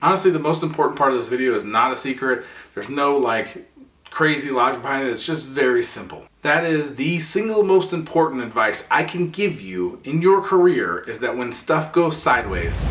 Honestly, the most important part of this video is not a secret. There's no crazy logic behind it. It's just very simple. That is the single most important advice I can give you in your career is that when stuff goes sideways.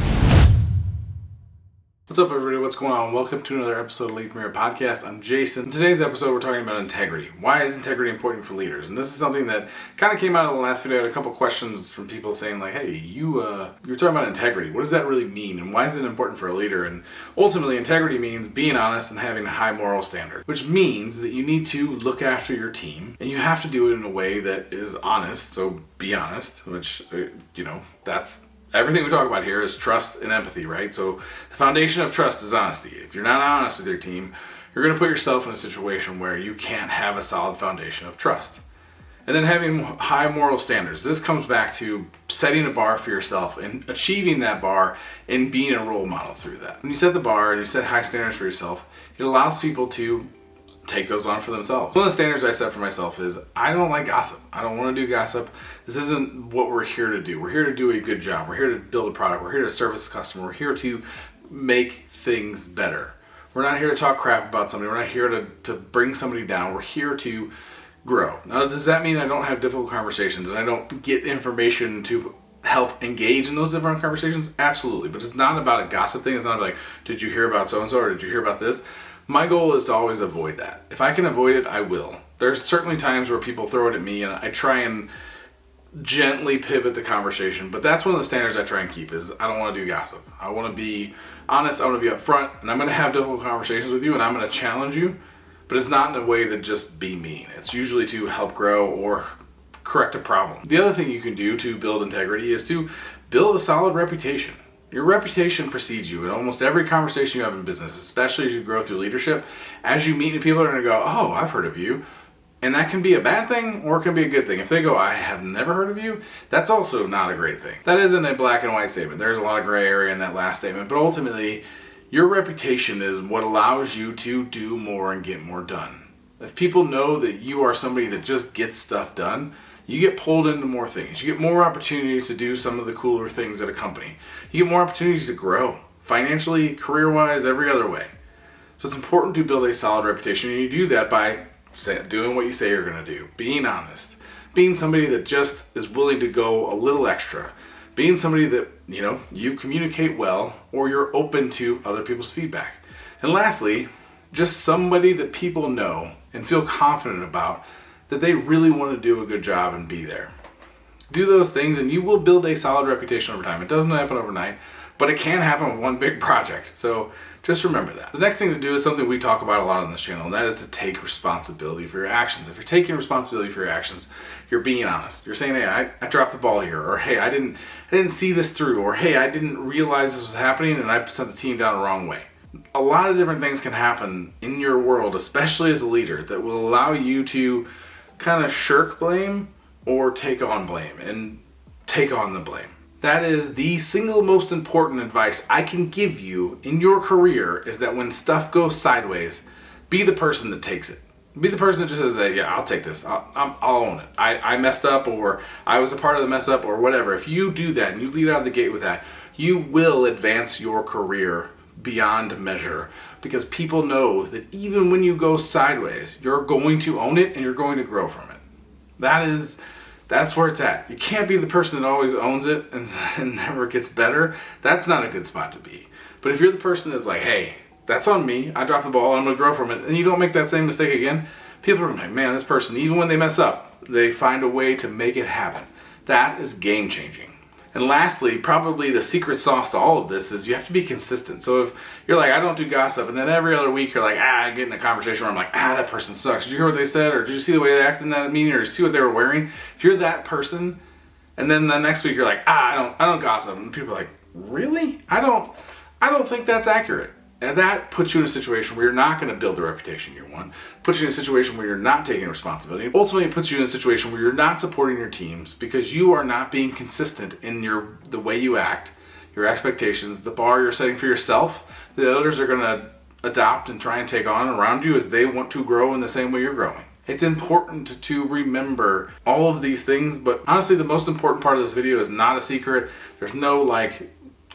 What's up, everybody? What's going on? Welcome to another episode of Lead Premier Podcast. I'm Jason. In today's episode, we're talking about integrity. Why is integrity important for leaders? And this is something that kind of came out of the last video. I had a couple questions from people saying hey, you're talking about integrity. What does that really mean? And why is it important for a leader? And ultimately, integrity means being honest and having a high moral standard, which means that you need to look after your team and you have to do it in a way that is honest. So be honest, which, that's everything we talk about here is trust and empathy, right? So the foundation of trust is honesty. If you're not honest with your team, you're going to put yourself in a situation where you can't have a solid foundation of trust. And then having high moral standards. This comes back to setting a bar for yourself and achieving that bar and being a role model through that. When you set the bar and you set high standards for yourself, it allows people to take those on for themselves. One of the standards I set for myself is I don't like gossip. I don't want to do gossip. This isn't what we're here to do. We're here to do a good job. We're here to build a product. We're here to service a customer. We're here to make things better. We're not here to talk crap about somebody. We're not here to bring somebody down. We're here to grow. Now, does that mean I don't have difficult conversations and I don't get information to help engage in those different conversations? Absolutely. But it's not about a gossip thing. It's not like, did you hear about so-and-so or did you hear about this? My goal is to always avoid that. If I can avoid it, I will. There's certainly times where people throw it at me and I try and gently pivot the conversation, but that's one of the standards I try and keep is I don't want to do gossip. I want to be honest, I want to be upfront, and I'm going to have difficult conversations with you and I'm going to challenge you, but it's not in a way that just be mean. It's usually to help grow or correct a problem. The other thing you can do to build integrity is to build a solid reputation. Your reputation precedes you in almost every conversation you have in business, especially as you grow through leadership. As you meet new people, they're going to go, oh, I've heard of you. And that can be a bad thing or it can be a good thing. If they go, I have never heard of you, that's also not a great thing. That isn't a black and white statement. There's a lot of gray area in that last statement. But ultimately, your reputation is what allows you to do more and get more done. If people know that you are somebody that just gets stuff done, you get pulled into more things. You get more opportunities to do some of the cooler things at a company. You get more opportunities to grow financially, career-wise, every other way. So it's important to build a solid reputation, and you do that by doing what you say you're going to do, being honest, being somebody that just is willing to go a little extra, being somebody that, you communicate well or you're open to other people's feedback. And lastly, just somebody that people know and feel confident about that they really want to do a good job and be there. Do those things and you will build a solid reputation over time. It doesn't happen overnight, but it can happen with one big project. So just remember that. The next thing to do is something we talk about a lot on this channel, and that is to take responsibility for your actions. If you're taking responsibility for your actions, you're being honest. You're saying, hey, I dropped the ball here, or hey, I didn't see this through, or hey, I didn't realize this was happening and I sent the team down the wrong way. A lot of different things can happen in your world, especially as a leader, that will allow you to kind of shirk blame or take on blame and take on the blame. That is the single most important advice I can give you in your career is that when stuff goes sideways, be the person that takes it. Be the person that just says, yeah, I'll take this. I'll own it. I messed up, or I was a part of the mess up, or whatever. If you do that and you lead out of the gate with that, you will advance your career beyond measure, because people know that even when you go sideways, you're going to own it and you're going to grow from it. That's where it's at. You can't be the person that always owns it and never gets better. That's not a good spot to be. But if you're the person that's like, hey, that's on me, I dropped the ball, I'm going to grow from it, and you don't make that same mistake again, people are like, man, this person, even when they mess up, they find a way to make it happen. That is game changing. And lastly, probably the secret sauce to all of this is you have to be consistent. So if you're like, I don't do gossip, and then every other week you're like, I get in a conversation where I'm like, that person sucks. Did you hear what they said? Or did you see the way they acted in that meeting? Or did you see what they were wearing? If you're that person, and then the next week you're like, I don't gossip. And people are like, really? I don't think that's accurate. And that puts you in a situation where you're not going to build the reputation you want. Puts you in a situation where you're not taking responsibility. Ultimately, it puts you in a situation where you're not supporting your teams because you are not being consistent in the way you act, your expectations, the bar you're setting for yourself, that others are going to adopt and try and take on around you as they want to grow in the same way you're growing. It's important to remember all of these things, but honestly, the most important part of this video is not a secret. There's no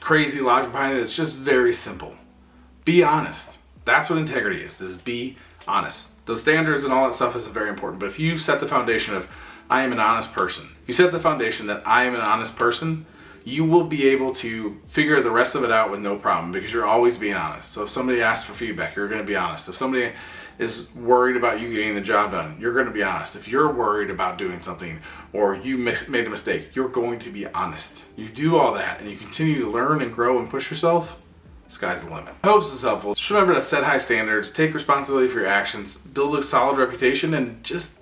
crazy logic behind it. It's just very simple. Be honest. That's what integrity is be honest. Those standards and all that stuff is very important. But if you set the foundation of, I am an honest person, if you set the foundation that I am an honest person, you will be able to figure the rest of it out with no problem because you're always being honest. So if somebody asks for feedback, you're going to be honest. If somebody is worried about you getting the job done, you're going to be honest. If you're worried about doing something or you made a mistake, you're going to be honest. You do all that and you continue to learn and grow and push yourself, sky's the limit. I hope this is helpful. Just remember to set high standards, take responsibility for your actions, build a solid reputation, and just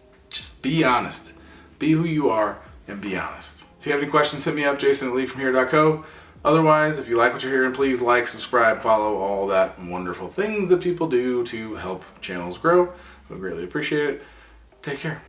be honest. Be who you are and be honest. If you have any questions, hit me up, jason@leadfromhere.co. Otherwise, if you like what you're hearing, please like, subscribe, follow, all that wonderful things that people do to help channels grow. I would greatly appreciate it. Take care.